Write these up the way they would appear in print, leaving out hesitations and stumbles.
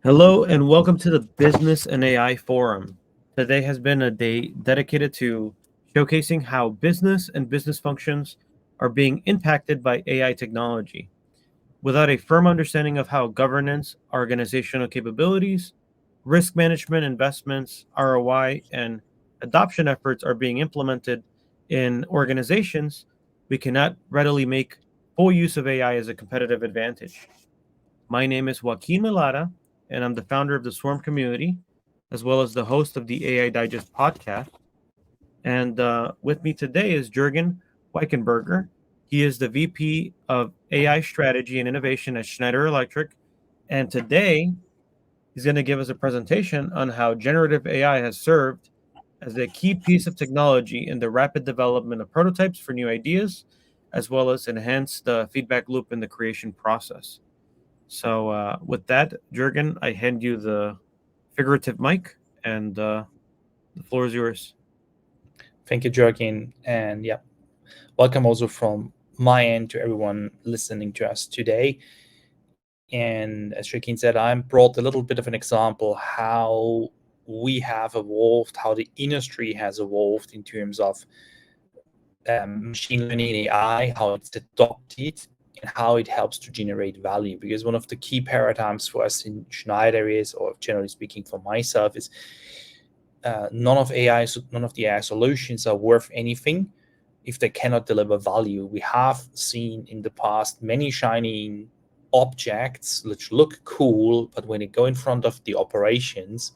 Hello and welcome to the Business and AI Forum. Today has been a day dedicated to showcasing how business and business functions are being impacted by AI technology. Without a firm understanding of how governance, organizational capabilities, risk management, investments, ROI, and adoption efforts are being implemented in organizations, we cannot readily make full use of AI as a competitive advantage. My name is Joaquin Milata, and I'm the founder of the Swarm community, as well as the host of the AI Digest podcast. And with me today is Jürgen Weichenberger. He is the VP of AI Strategy and Innovation at Schneider Electric. And today, he's going to give us a presentation on how generative AI has served as a key piece of technology in the rapid development of prototypes for new ideas, as well as enhance the feedback loop in the creation process. So, with that, Jürgen, I hand you the figurative mic, and the floor is yours. Thank you, Jürgen. And yeah, welcome also from my end to everyone listening to us today. And as Jürgen said, I brought a little bit of an example how we have evolved, how the industry has evolved in terms of machine learning and AI, how it's adopted, and how it helps to generate value. Because one of the key paradigms for us in Schneider is, or generally speaking for myself, is none of the AI solutions are worth anything if they cannot deliver value. We have seen in the past many shining objects which look cool, but when they go in front of the operations,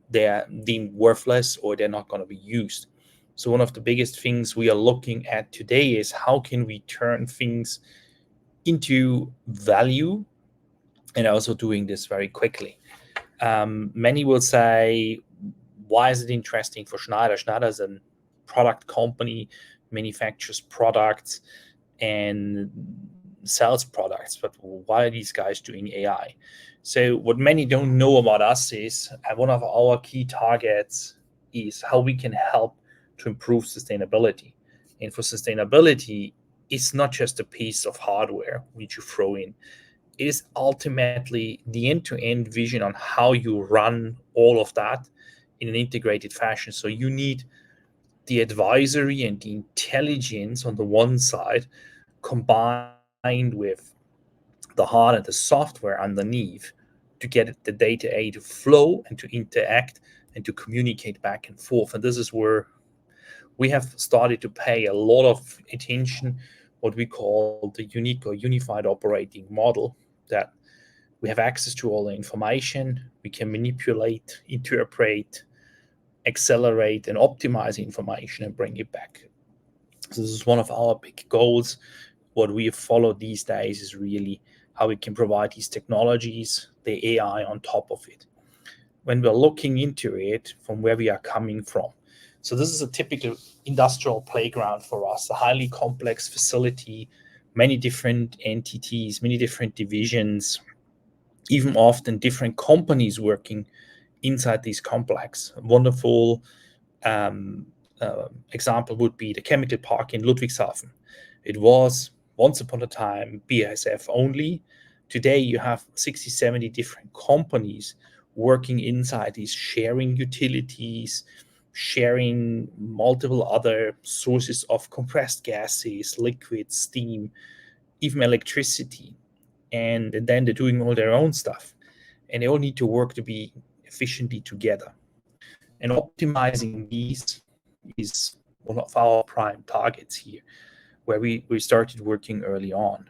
they're deemed worthless or they're not going to be used. So one of the biggest things we are looking at today is how can we turn things into value, and also doing this very quickly. Many will say, why is it interesting for Schneider? Schneider is a product company, manufactures products and sells products, but why are these guys doing AI? So what many don't know about us is one of our key targets is how we can help to improve sustainability. And for sustainability, it's not just a piece of hardware which you throw in. It is ultimately the end-to-end vision on how you run all of that in an integrated fashion. So you need the advisory and the intelligence on the one side combined with the hard and the software underneath to get the data to flow and to interact and to communicate back and forth. And this is where we have started to pay a lot of attention, what we call the unique or unified operating model, that we have access to all the information, we can manipulate, interpret, accelerate, and optimize information and bring it back. So this is one of our big goals. What we follow these days is really how we can provide these technologies, the AI on top of it. When we're looking into it from where we are coming from. So this is a typical industrial playground for us, a highly complex facility, many different entities, many different divisions, even often different companies working inside these complex. A wonderful example would be the chemical park in Ludwigshafen. It was once upon a time BASF only. Today you have 60, 70 different companies working inside these, sharing utilities, sharing multiple other sources of compressed gases, liquid, steam, even electricity. And then they're doing all their own stuff. And they all need to work to be efficiently together. And optimizing these is one of our prime targets here, where we started working early on.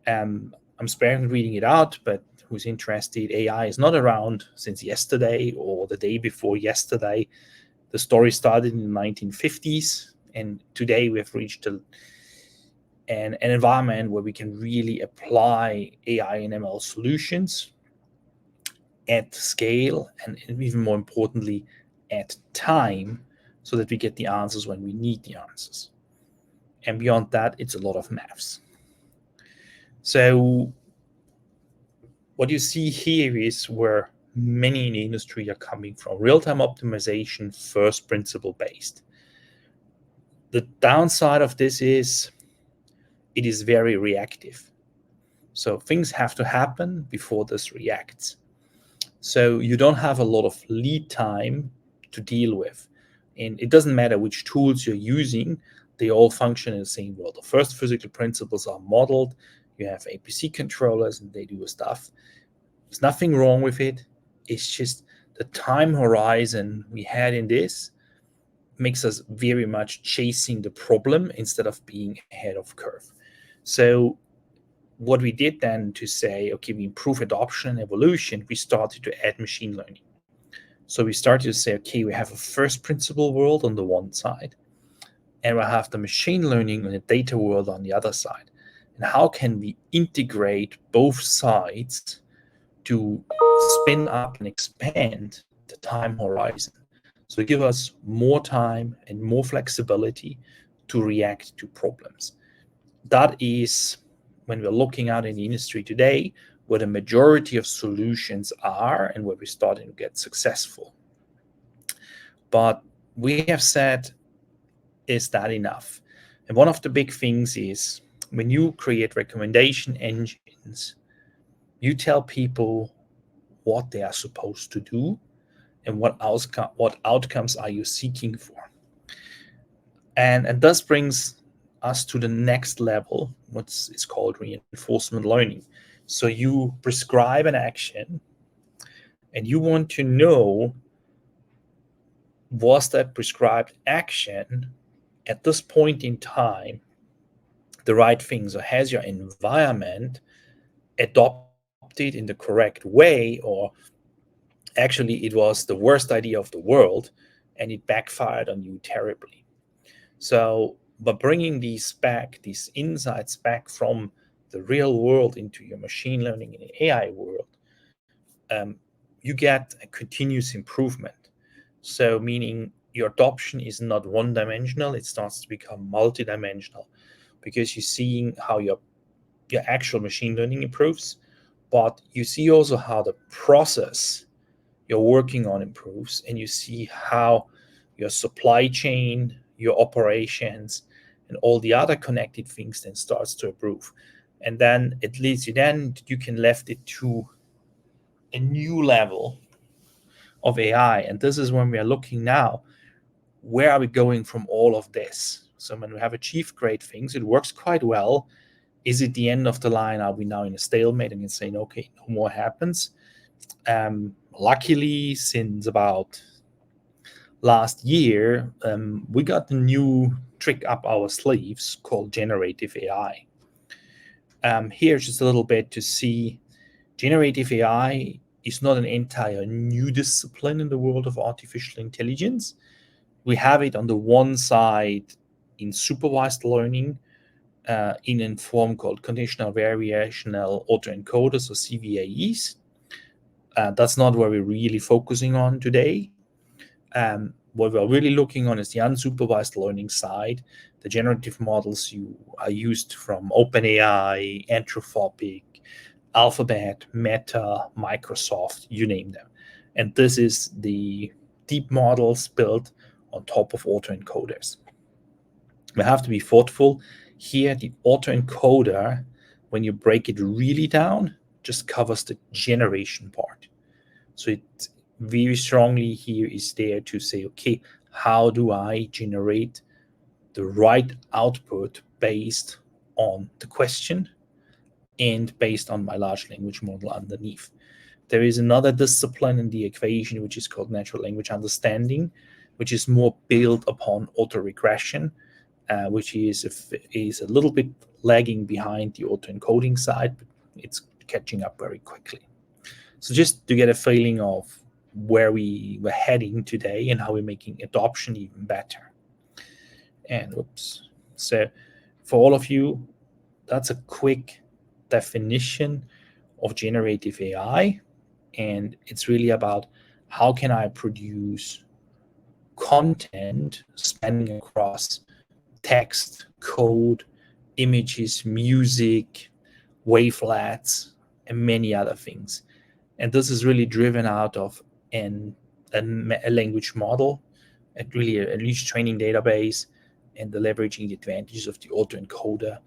I'm sparing reading it out, but who's interested, AI is not around since yesterday or the day before yesterday. The story started in the 1950s, and today we have reached an environment where we can really apply AI and ML solutions at scale, and even more importantly, at time, so that we get the answers when we need the answers. And beyond that, it's a lot of maths. So what you see here is where many in the industry are coming from. Real-time optimization, first principle based. The downside of this is it is very reactive. So things have to happen before this reacts. So you don't have a lot of lead time to deal with. And it doesn't matter which tools you're using, they all function in the same world. The first physical principles are modeled. You have APC controllers and they do stuff. There's nothing wrong with it. It's just the time horizon we had in this makes us very much chasing the problem instead of being ahead of curve. So what we did then to say, okay, we improve adoption and evolution, we started to add machine learning. So we started to say, okay, we have a first principle world on the one side, and we have the machine learning and the data world on the other side. And how can we integrate both sides to spin up and expand the time horizon? So give us more time and more flexibility to react to problems. That is, when we're looking out in the industry today, where the majority of solutions are and where we're starting to get successful. But we have said, is that enough? And one of the big things is when you create recommendation engines, you tell people what they are supposed to do and what outcomes are you seeking for. And this brings us to the next level, what's called reinforcement learning. So you prescribe an action and you want to know, was that prescribed action at this point in time the right thing? So has your environment adopted in the correct way, or actually it was the worst idea of the world and it backfired on you terribly? So by bringing these insights back from the real world into your machine learning and AI world, you get a continuous improvement. So meaning your adoption is not one-dimensional, it starts to become multi-dimensional, because you're seeing how your actual machine learning improves, but you see also how the process you're working on improves, and you see how your supply chain, your operations, and all the other connected things then starts to improve. And then it leads you, then you can lift it to a new level of AI. And this is when we are looking now, where are we going from all of this? So when we have achieved great things, it works quite well. Is it the end of the line? Are we now in a stalemate and saying, okay, no more happens? Luckily, since about last year, we got the new trick up our sleeves called generative AI. Here's just a little bit to see. Generative AI is not an entire new discipline in the world of artificial intelligence. We have it on the one side in supervised learning, in a form called conditional variational autoencoders, or CVAEs. That's not where we're really focusing on today. What we're really looking on is the unsupervised learning side. The generative models are used from OpenAI, Anthropic, Alphabet, Meta, Microsoft, you name them. And this is the deep models built on top of autoencoders. We have to be thoughtful. Here, the autoencoder, when you break it really down, just covers the generation part. So it very strongly here is there to say, okay, how do I generate the right output based on the question and based on my large language model underneath? There is another discipline in the equation, which is called natural language understanding, which is more built upon autoregression, which is a little bit lagging behind the autoencoding side, but it's catching up very quickly. So just to get a feeling of where we were heading today and how we're making adoption even better. And whoops. So for all of you, that's a quick definition of generative AI. And it's really about how can I produce content spanning across text, code, images, music, wavelets, and many other things. And this is really driven out of a language model, and really a rich training database, and the leveraging the advantages of the autoencoder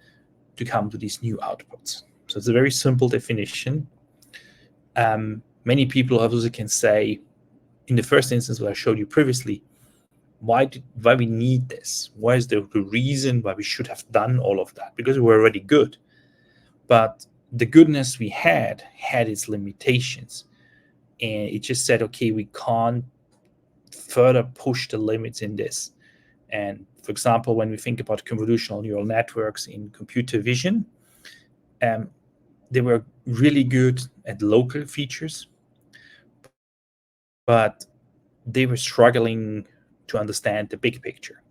to come to these new outputs. So it's a very simple definition. many people also can say, in the first instance what I showed you previously, why we need this? Why is the reason why we should have done all of that? Because we're already good. But the goodness we had its limitations. And it just said, okay, we can't further push the limits in this. And for example, when we think about convolutional neural networks in computer vision, they were really good at local features, but they were struggling to understand the big picture.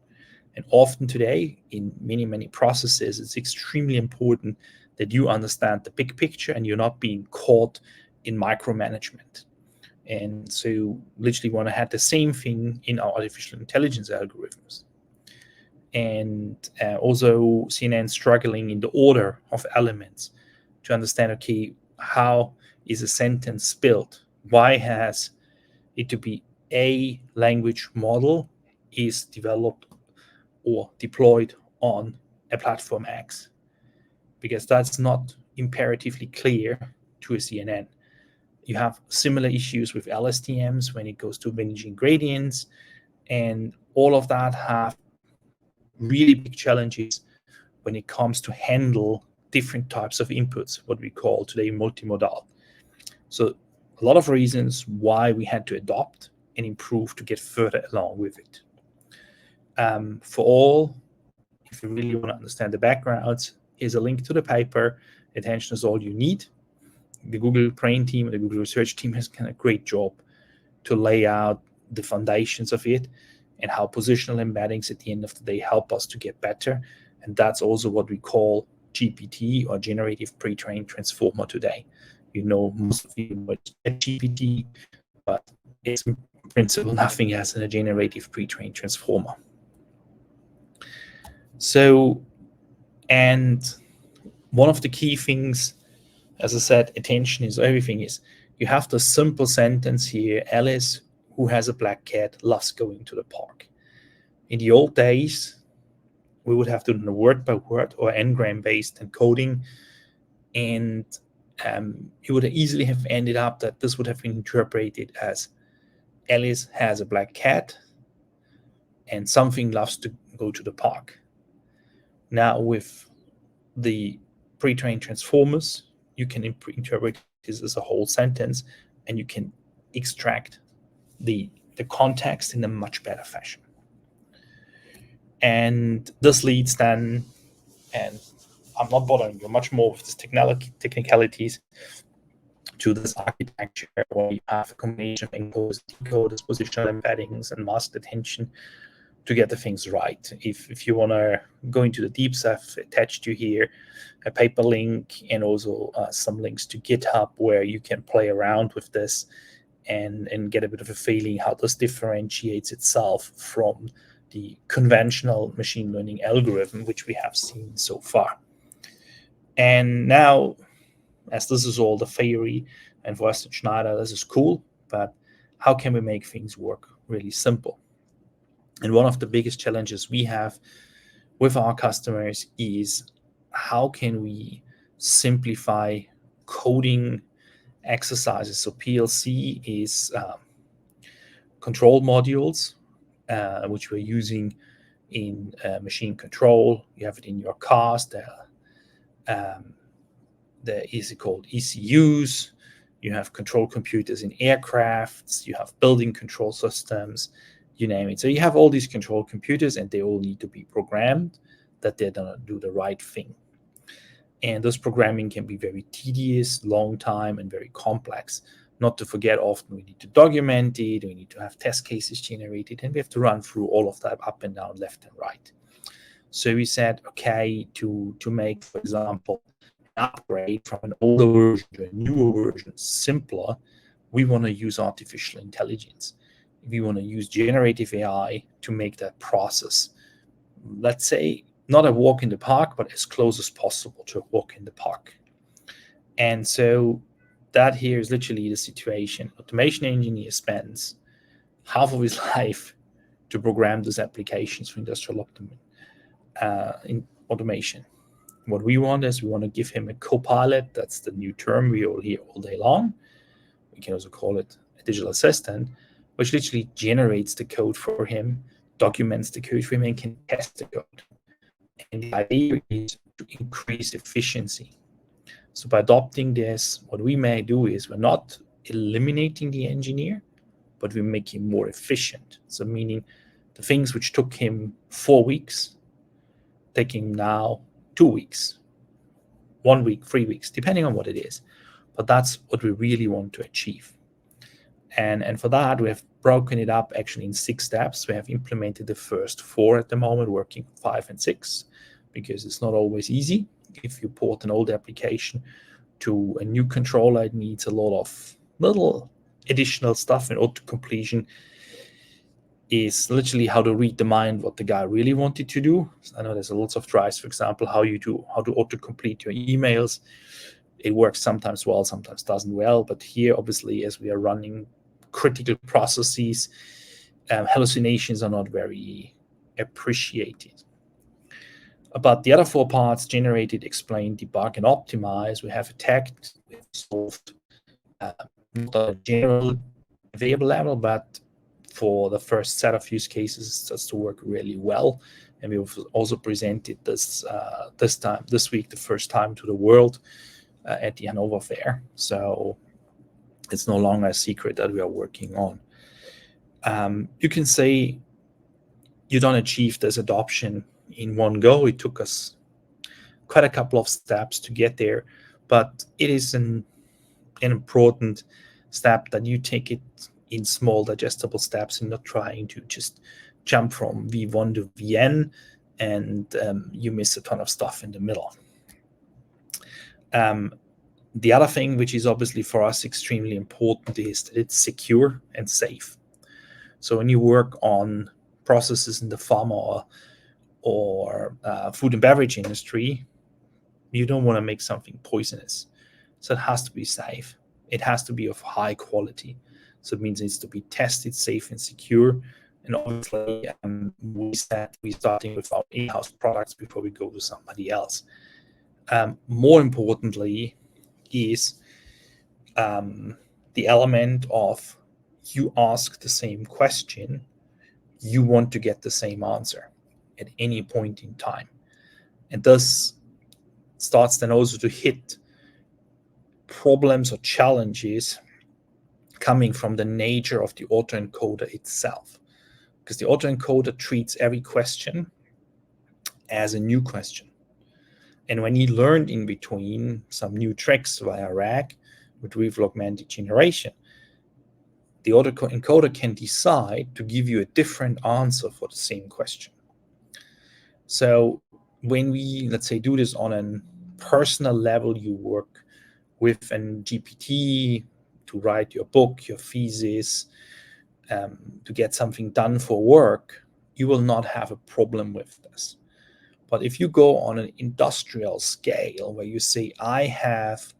And often today, in many, many processes, it's extremely important that you understand the big picture and you're not being caught in micromanagement. And so literally want to have the same thing in our artificial intelligence algorithms. And also CNN struggling in the order of elements to understand, okay, how is a sentence built? Why has it to be a language model is developed or deployed on a platform X? Because that's not imperatively clear to a CNN. You have similar issues with LSTMs when it goes to managing gradients, and all of that have really big challenges when it comes to handle different types of inputs, what we call today multimodal. So a lot of reasons why we had to adopt and improve to get further along with it. For all, if you really want to understand the backgrounds, here's a link to the paper. Attention is all you need. The Google Brain team, the Google research team has done a great job to lay out the foundations of it and how positional embeddings at the end of the day help us to get better. And that's also what we call GPT, or generative pre-trained transformer today. You know, most of you know it's GPT, but it's in principle nothing else than a generative pre-trained transformer. So, and one of the key things, as I said, attention is everything, is you have the simple sentence here: Alice, who has a black cat, loves going to the park. In the old days, we would have to do word by word or n-gram-based encoding, and it would easily have ended up that this would have been interpreted as Alice has a black cat and something loves to go to the park. Now with the pre-trained transformers, you can interpret this as a whole sentence, and you can extract the context in a much better fashion. And this leads then, and I'm not bothering you much more with these technicalities, to this architecture where you have a combination of encoders, decoders, positional embeddings, and masked attention to get the things right. If you want to go into the deep stuff, attached to here a paper link and also some links to GitHub where you can play around with this and get a bit of a feeling how this differentiates itself from the conventional machine learning algorithm which we have seen so far. And now, as this is all the theory, and for us at Schneider, this is cool, but how can we make things work really simple? And one of the biggest challenges we have with our customers is how can we simplify coding exercises? So PLC is control modules, which we're using in machine control. You have it in your cars. There is called ECUs. You have control computers in aircrafts. You have building control systems. You name it. So you have all these control computers, and they all need to be programmed that they're going to do the right thing. And this programming can be very tedious, long time, and very complex. Not to forget, often we need to document it, we need to have test cases generated, and we have to run through all of that up and down, left and right. So we said, okay, to make, for example, an upgrade from an older version to a newer version simpler, we want to use artificial intelligence. We want to use generative AI to make that process, let's say, not a walk in the park, but as close as possible to a walk in the park. And so that here is literally the situation. Automation engineer spends half of his life to program these applications for industrial in automation. What we want is we want to give him a co-pilot. That's the new term we all hear all day long. we can also call it a digital assistant, which literally generates the code for him, documents the code for him, and can test the code. And the idea is to increase efficiency. So by adopting this, what we may do is we're not eliminating the engineer, but we make him more efficient. So meaning the things which took him 4 weeks, taking now 2 weeks, 1 week, 3 weeks, depending on what it is. But that's what we really want to achieve. And for that, we have broken it up actually in 6 steps. We have implemented the first 4 at the moment, working 5 and 6, because it's not always easy. If you port an old application to a new controller, it needs a lot of little additional stuff, and auto-completion is literally how to read the mind what the guy really wanted to do. I know there's lots of tries, for example, how to auto-complete your emails. It works sometimes well, sometimes doesn't well. But here, obviously, as we are running critical processes, hallucinations are not very appreciated. But the other 4 parts: generated, explain, debug, and optimize, we have attacked, we have solved, not at a general available level, but for the first set of use cases, it starts to work really well. And we've also presented this week, the first time to the world at the Hanover Fair. So it's no longer a secret that we are working on. You can say you don't achieve this adoption in one go. It took us quite a couple of steps to get there, but it is an important step that you take it in small digestible steps and not trying to just jump from V1 to VN and you miss a ton of stuff in the middle. The other thing, which is obviously for us extremely important, is that it's secure and safe. So when you work on processes in the pharma or food and beverage industry, you don't want to make something poisonous. So it has to be safe. It has to be of high quality. So it means it needs to be tested, safe, and secure. And obviously, we're starting with our in-house products before we go to somebody else. More importantly is the element of you ask the same question, you want to get the same answer at any point in time. And thus starts then also to hit problems or challenges coming from the nature of the autoencoder itself. Because the autoencoder treats every question as a new question. And when he learned in between some new tricks via RAG, retrieval augmented generation, the autoencoder can decide to give you a different answer for the same question. So when we, let's say, do this on a personal level, you work with an GPT to write your book, your thesis, to get something done for work, you will not have a problem with this. But if you go on an industrial scale where you say, I have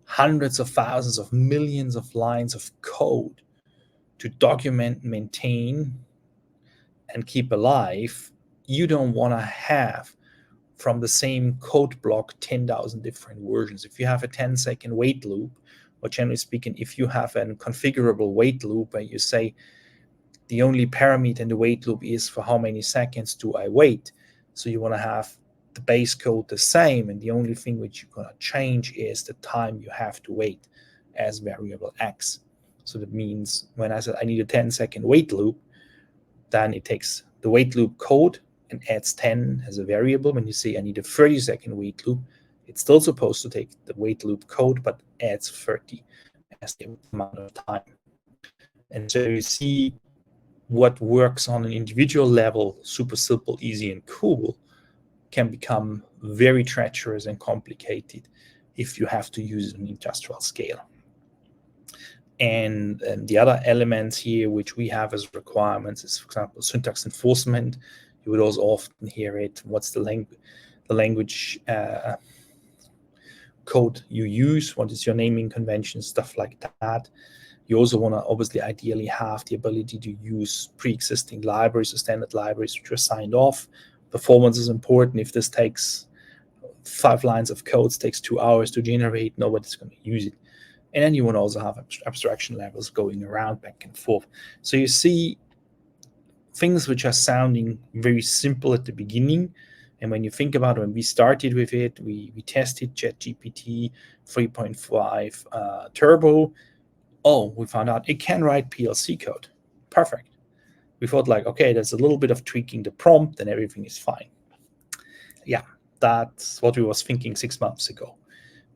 hundreds of thousands of millions of lines of code to document, maintain, and keep alive, you don't want to have from the same code block 10,000 different versions. If you have a 10-second wait loop, or generally speaking, if you have a configurable wait loop and you say the only parameter in the wait loop is for how many seconds do I wait, so you want to have the base code the same, and the only thing which you're going to change is the time you have to wait as variable X. So that means when I said I need a 10-second wait loop, then it takes the wait loop code and adds 10 as a variable. When you say I need a 30-second wait loop, it's still supposed to take the wait loop code, but adds 30 as the amount of time. And so you see what works on an individual level, super simple, easy, and cool, can become very treacherous and complicated if you have to use it on an industrial scale. And the other elements here, which we have as requirements, is, for example, syntax enforcement. You would also often hear it. What's the language code you use? What is your naming convention? Stuff like that. You also want to obviously ideally have the ability to use pre-existing libraries or standard libraries which are signed off. Performance is important. If this takes 5 lines of code, takes 2 hours to generate, nobody's going to use it. And then you want to also have abstraction levels going around back and forth. So you see things which are sounding very simple at the beginning. And when you think about it, when we started with it, we tested ChatGPT 3.5 Turbo. Oh, we found out it can write PLC code. Perfect. We thought like, okay, there's a little bit of tweaking the prompt and everything is fine. Yeah, that's what we was thinking 6 months ago.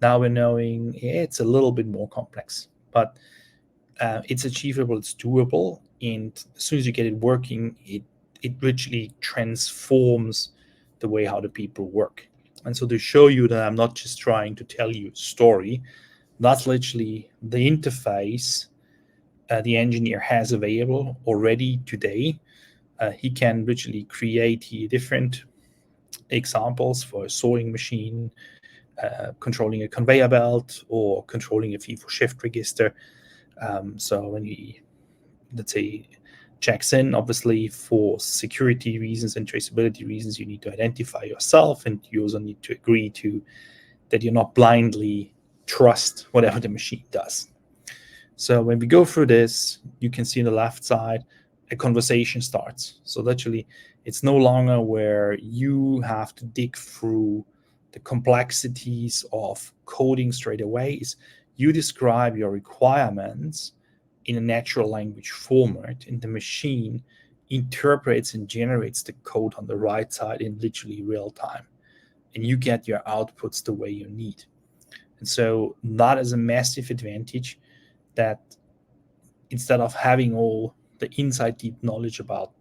Now we're knowing it's a little bit more complex, but it's achievable, it's doable, and as soon as you get it working, it literally transforms the way how the people work. And so to show you that I'm not just trying to tell you a story, that's literally the interface the engineer has available already today. He can literally create different examples for a sewing machine, controlling a conveyor belt, or controlling a FIFO shift register. So when he, let's say, checks in, obviously for security reasons and traceability reasons, you need to identify yourself, and you also need to agree to that you're not blindly trust whatever the machine does. So when we go through this, you can see on the left side, a conversation starts. So literally, it's no longer where you have to dig through the complexities of coding straight away. Is you describe your requirements in a natural language format, and the machine interprets and generates the code on the right side in literally real time. And you get your outputs the way you need. And so that is a massive advantage, that instead of having all the inside deep knowledge about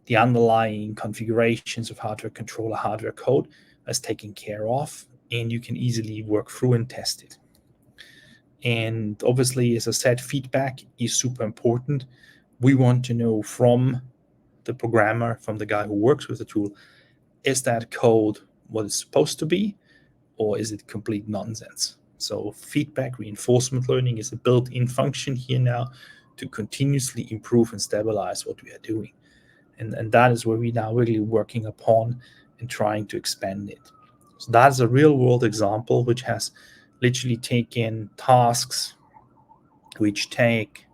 the underlying configurations of hardware controller, hardware code, is taken care of, and you can easily work through and test it. And obviously, as I said, feedback is super important. We want to know from the programmer, from the guy who works with the tool, is that code what it's supposed to be, or is it complete nonsense? So feedback reinforcement learning is a built-in function here now to continuously improve and stabilize what we are doing. And that is where we now really working upon and trying to expand it. So that is a real-world example which has literally taken tasks which take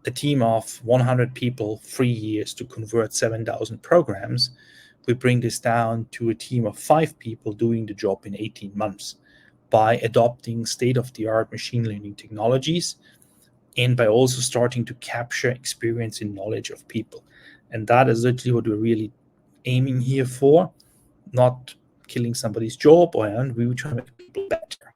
a team of 100 people 3 years to convert 7,000 programs. We bring this down to a team of 5 people doing the job in 18 months by adopting state-of-the-art machine learning technologies, and by also starting to capture experience and knowledge of people. And that is literally what we're really aiming here for, not killing somebody's job, and we will try to make people better.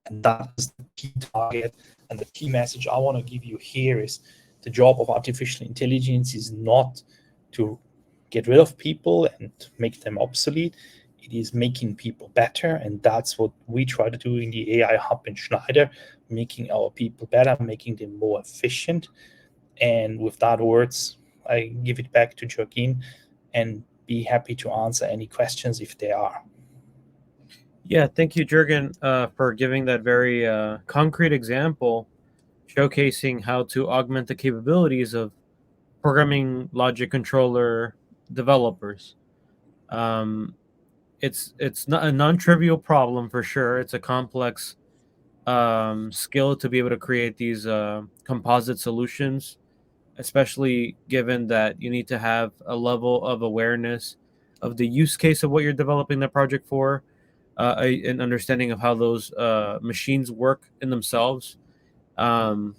And that is the key target. And the key message I want to give you here is the job of artificial intelligence is not to get rid of people and make them obsolete. It is making people better, and that's what we try to do in the AI Hub in Schneider, making our people better, making them more efficient. And with that words, I give it back to Jürgen and be happy to answer any questions if there are. Yeah, thank you, Jürgen, for giving that very concrete example, showcasing how to augment the capabilities of programming logic controller developers. Um, it's not a non-trivial problem for sure. It's a complex skill to be able to create these composite solutions, especially given that you need to have a level of awareness of the use case of what you're developing the project for, an understanding of how those machines work in themselves. Um,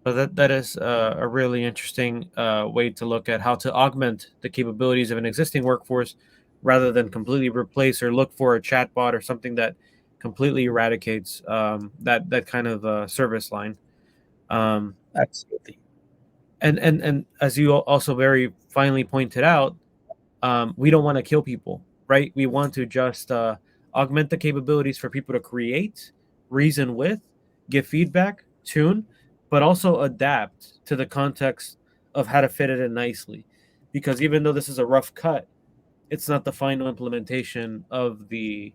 but that is a really interesting way to look at how to augment the capabilities of an existing workforce rather than completely replace or look for a chatbot or something that completely eradicates that kind of service line. Um, Absolutely. and as you also very finely pointed out, we don't want to kill people, right? We want to just augment the capabilities for people to create, reason with, give feedback, tune, but also adapt to the context of how to fit it in nicely. Because even though this is a rough cut, it's not the final implementation of the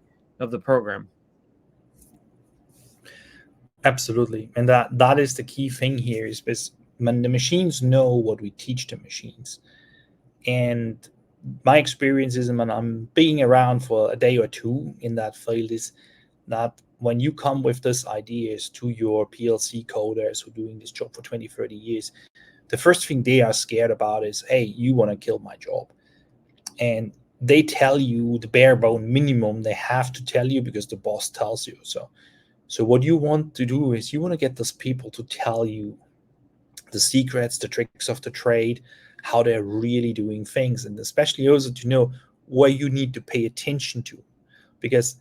program. Absolutely. And that is the key thing here, is because when the machines know what we teach the machines. And my experience is, when I'm being around for a day or two in that field, is that when you come with these ideas to your PLC coders who are doing this job for 20, 30 years, the first thing they are scared about is, hey, you want to kill my job. And they tell you the bare bone minimum they have to tell you because the boss tells you so. So what you want to do is you want to get those people to tell you the secrets, the tricks of the trade, how they're really doing things, and especially also to know where you need to pay attention to, because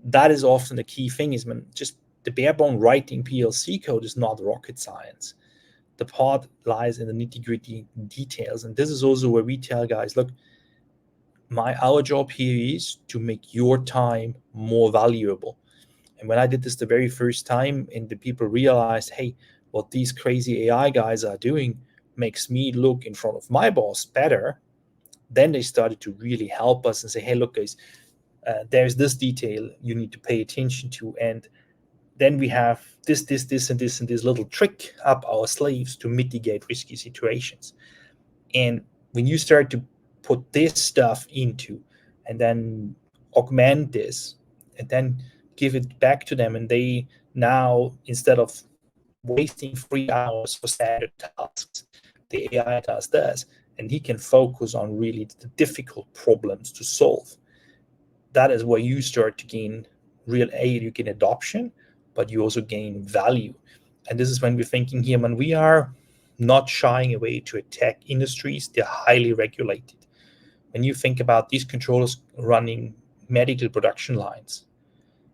that is often the key thing. Is when just the bare bone writing PLC code is not rocket science. The part lies in the nitty gritty details, and this is also where we tell guys, look, our job here is to make your time more valuable. And when I did this the very first time, and the people realized, hey, what these crazy AI guys are doing makes me look in front of my boss better, then they started to really help us and say, hey, look, guys, there's this detail you need to pay attention to. And then we have this, and this little trick up our sleeves to mitigate risky situations. And when you start to put this stuff into and then augment this and then give it back to them, and they now, instead of wasting 3 hours for standard tasks, the AI does this, and he can focus on really the difficult problems to solve. That is where you start to gain you gain adoption, but you also gain value. And this is when we're thinking here, when we are not shying away to attack industries, they're highly regulated. When you think about these controllers running medical production lines,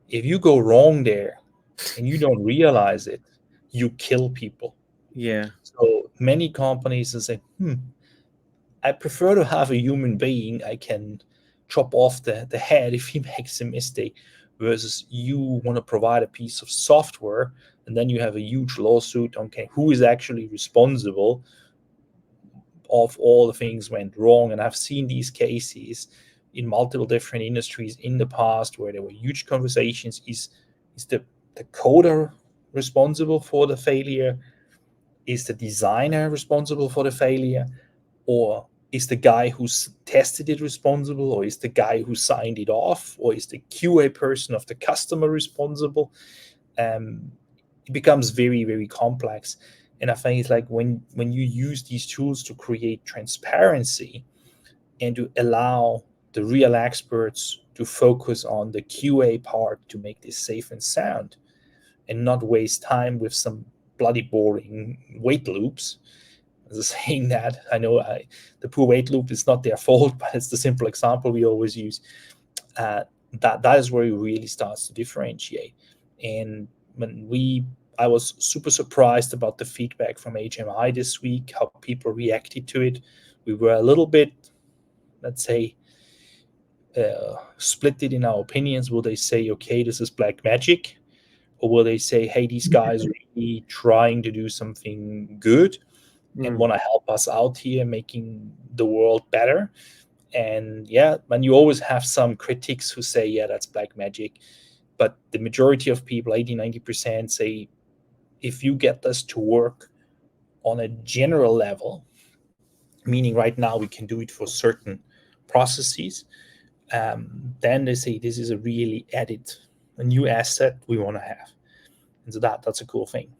if you go wrong there and you don't realize it, you kill people. Yeah. So many companies will say, I prefer to have a human being I can chop off the head if he makes a mistake, versus you want to provide a piece of software and then you have a huge lawsuit. Okay, who is actually responsible of all the things went wrong? And I've seen these cases in multiple different industries in the past where there were huge conversations. Is the coder responsible for the failure? Is the designer responsible for the failure? Or is the guy who's tested it responsible? Or is the guy who signed it off? Or is the QA person of the customer responsible? It becomes very, very complex. And I think it's like when you use these tools to create transparency and to allow the real experts to focus on the QA part to make this safe and sound, and not waste time with some bloody boring weight loops. Saying that, I know the poor weight loop is not their fault, but it's the simple example we always use. That is where it really starts to differentiate. And I was super surprised about the feedback from HMI this week, how people reacted to it. We were a little bit, let's say, split it in our opinions. Will they say, okay, this is black magic? Or will they say, hey, these guys are really trying to do something good and want to help us out here, making the world better? And yeah, and you always have some critics who say, yeah, that's black magic. But the majority of people, 80-90%, say, if you get this to work on a general level, meaning right now we can do it for certain processes, then they say this is a really a new asset we want to have. And so that's a cool thing.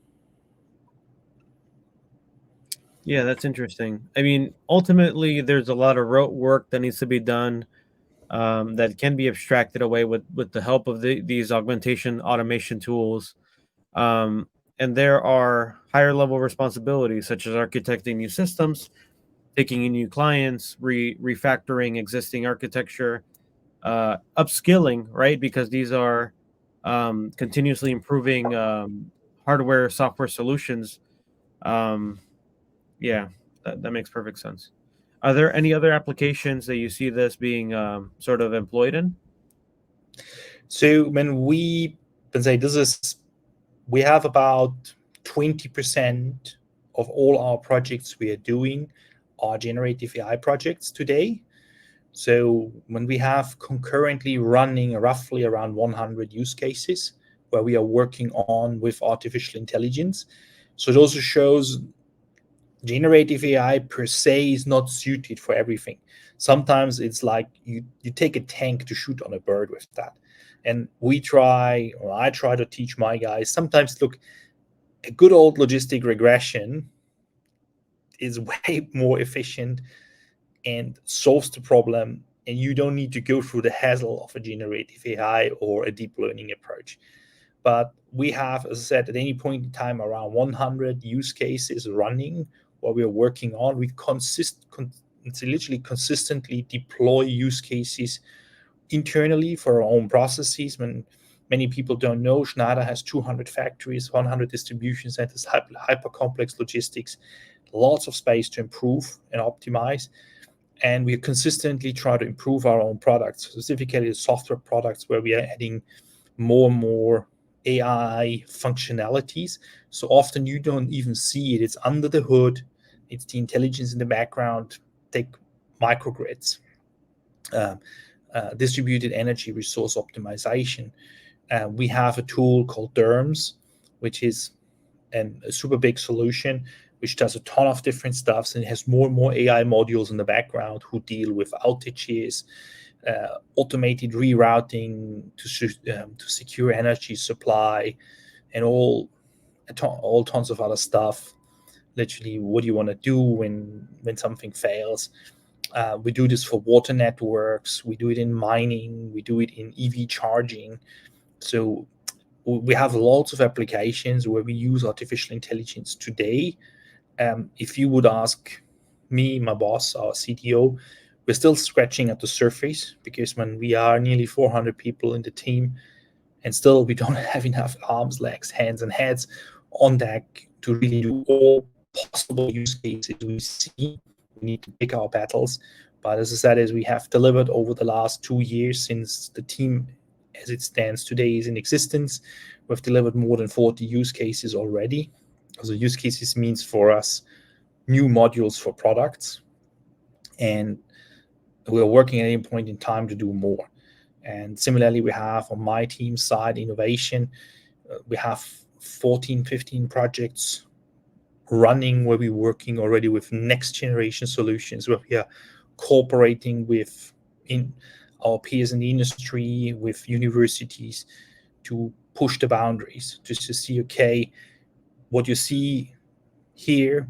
Yeah, that's interesting. I mean, ultimately, there's a lot of rote work that needs to be done that can be abstracted away with the help of these augmentation automation tools. And there are higher level responsibilities, such as architecting new systems, taking in new clients, refactoring existing architecture, upskilling, right? Because these are continuously improving hardware, software solutions. Um, yeah, that makes perfect sense. Are there any other applications that you see this being sort of employed in? So when we say we have about 20% of all our projects we are doing are generative AI projects today. So when we have concurrently running roughly around 100 use cases where we are working on with artificial intelligence. So it also shows generative AI per se is not suited for everything. Sometimes it's like you take a tank to shoot on a bird with that. And I try to teach my guys, sometimes, look, a good old logistic regression is way more efficient and solves the problem, and you don't need to go through the hassle of a generative AI or a deep learning approach. But we have, as I said, at any point in time, around 100 use cases running what we are working on. We literally consistently deploy use cases internally for our own processes. When many people don't know, Schneider has 200 factories, 100 distribution centers, hyper complex logistics, lots of space to improve and optimize. And we consistently try to improve our own products, specifically the software products, where we are adding more and more AI functionalities. So often you don't even see it. It's under the hood. It's the intelligence in the background. Take microgrids, distributed energy resource optimization. We have a tool called DERMS, which is a super big solution, which does a ton of different stuff, and it has more and more AI modules in the background who deal with outages, automated rerouting to secure energy supply, and all tons of other stuff. Literally, what do you want to do when something fails? We do this for water networks. We do it in mining. We do it in EV charging. So we have lots of applications where we use artificial intelligence today. If you would ask me, my boss, our CTO, we're still scratching at the surface, because when we are nearly 400 people in the team, and still we don't have enough arms, legs, hands, and heads on deck to really do all possible use cases we see. We need to pick our battles. But as I said, as we have delivered over the last 2 years since the team as it stands today is in existence, we've delivered more than 40 use cases already. So use cases means for us new modules for products, and we're working at any point in time to do more. And similarly, we have on my team side innovation. We have 14, 15 projects running where we're working already with next generation solutions, where we are cooperating with our peers in the industry, with universities, to push the boundaries, just to see, okay, what you see here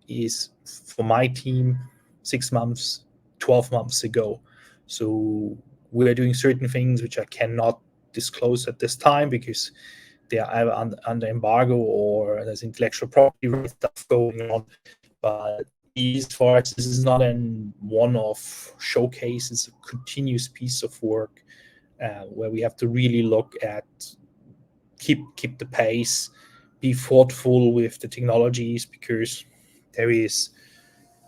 is for my team 6 months, 12 months ago. So we're doing certain things which I cannot disclose at this time, because they are either under embargo or there's intellectual property stuff going on. But for us, this is not a one-off showcase. It's a continuous piece of work where we have to really look at keep the pace, be thoughtful with the technologies, because there is,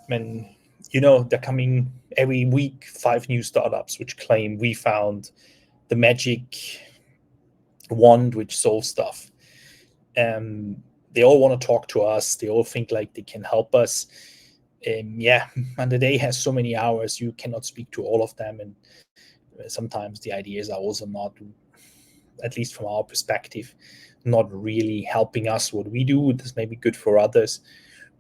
they're coming every week 5 new startups which claim we found the magic wand which solves stuff. They all want to talk to us. They all think like they can help us. And the day has so many hours, you cannot speak to all of them. And sometimes the ideas are also not, at least from our perspective, not really helping us what we do. This may be good for others.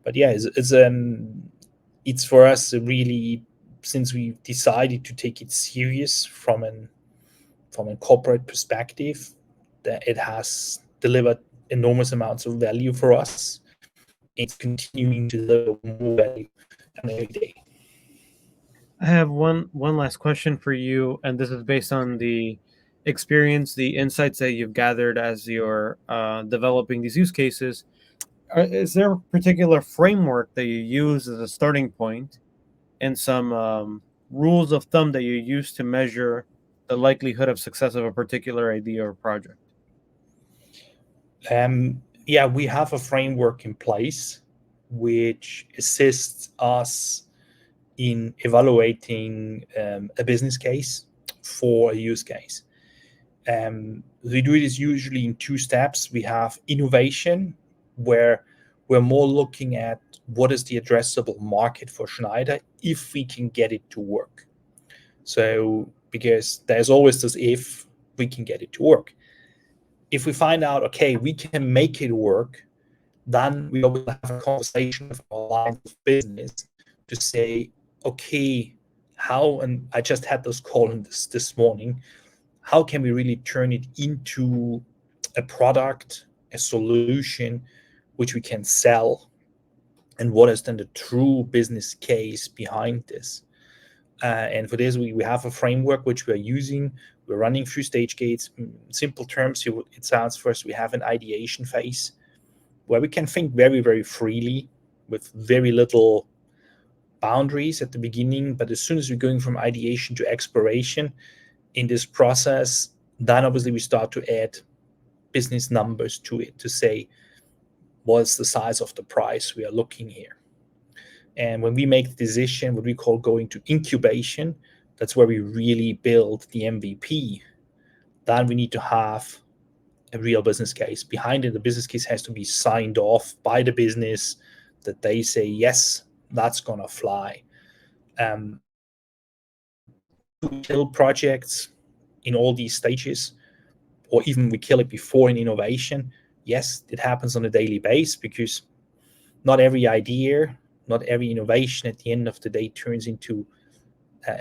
But it's for us really, since we decided to take it serious from a corporate perspective, that it has delivered enormous amounts of value for us. It's continuing to deliver more value every day. I have one last question for you, and this is based on the experience, the insights that you've gathered as you're developing these use cases. Is there a particular framework that you use as a starting point, and some rules of thumb that you use to measure the likelihood of success of a particular idea or project? We have a framework in place which assists us in evaluating a business case for a use case. We do this usually in 2 steps. We have innovation, where we're more looking at what is the addressable market for Schneider if we can get it to work. So, because there's always this if we can get it to work. If we find out, okay, we can make it work, then we will have a conversation with our lines of business to say, okay, how, and I just had this call this morning, how can we really turn it into a product, a solution, which we can sell, and what is then the true business case behind this. And for this, we have a framework which we're using. We're running through stage gates. In simple terms, it sounds first we have an ideation phase where we can think very, very freely with very little boundaries at the beginning. But as soon as we're going from ideation to exploration in this process, then obviously we start to add business numbers to it to say, what's the size of the price we are looking here? And when we make the decision, what we call going to incubation, that's where we really build the MVP. Then we need to have a real business case. Behind it, the business case has to be signed off by the business that they say, yes, that's going to fly. We kill projects in all these stages, or even we kill it before in innovation. Yes, it happens on a daily basis because not every idea, not every innovation at the end of the day turns into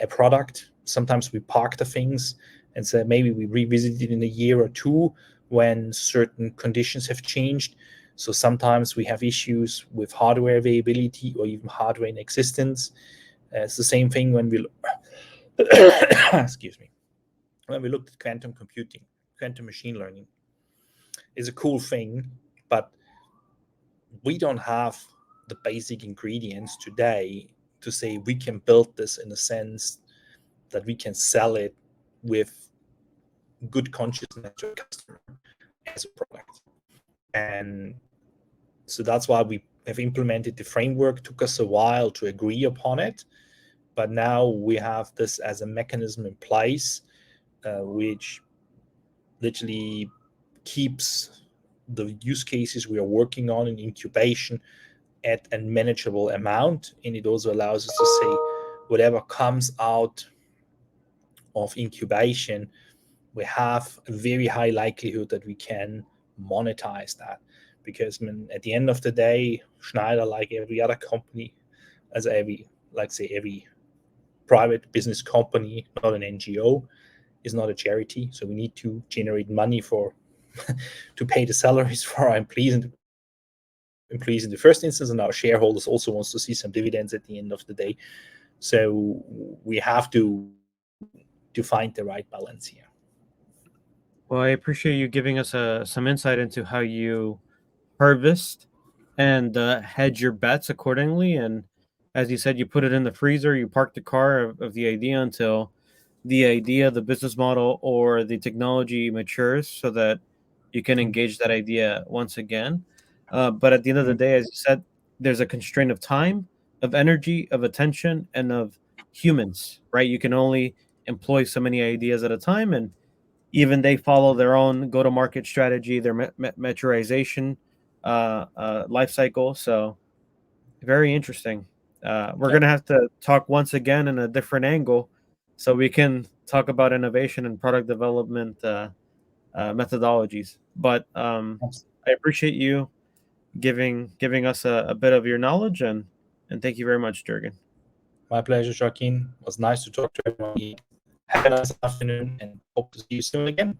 a product. Sometimes we park the things and say maybe we revisit it in a year or two when certain conditions have changed. So sometimes we have issues with hardware availability or even hardware in existence. It's the same thing when we excuse me, when we looked at quantum computing, quantum machine learning is a cool thing, but we don't have the basic ingredients today to say we can build this in a sense that we can sell it with good consciousness to a customer as a product. And so that's why we have implemented the framework. It took us a while to agree upon it, but now we have this as a mechanism in place, which literally keeps the use cases we are working on in incubation at a manageable amount. And it also allows us to say whatever comes out of incubation, we have a very high likelihood that we can monetize that. Because at the end of the day, Schneider, like every other company, as every private business company, not an NGO, is not a charity. So we need to generate money for to pay the salaries for our employees in the first instance, and our shareholders also wants to see some dividends at the end of the day. So we have to find the right balance here. Well, I appreciate you giving us some insight into how you harvest and hedge your bets accordingly. And as you said, you put it in the freezer, you park the car of the idea until the business model, or the technology matures so that you can engage that idea once again. But at the end of the day, as you said, there's a constraint of time, of energy, of attention, and of humans, right? You can only employ so many ideas at a time, and even they follow their own go-to-market strategy, their maturization life cycle. So very interesting. We're going to have to talk once again in a different angle so we can talk about innovation and product development methodologies. But I appreciate you giving us a bit of your knowledge, and thank you very much, Jürgen. My pleasure, Joaquin. It was nice to talk to everyone. Have a nice afternoon and hope to see you soon again.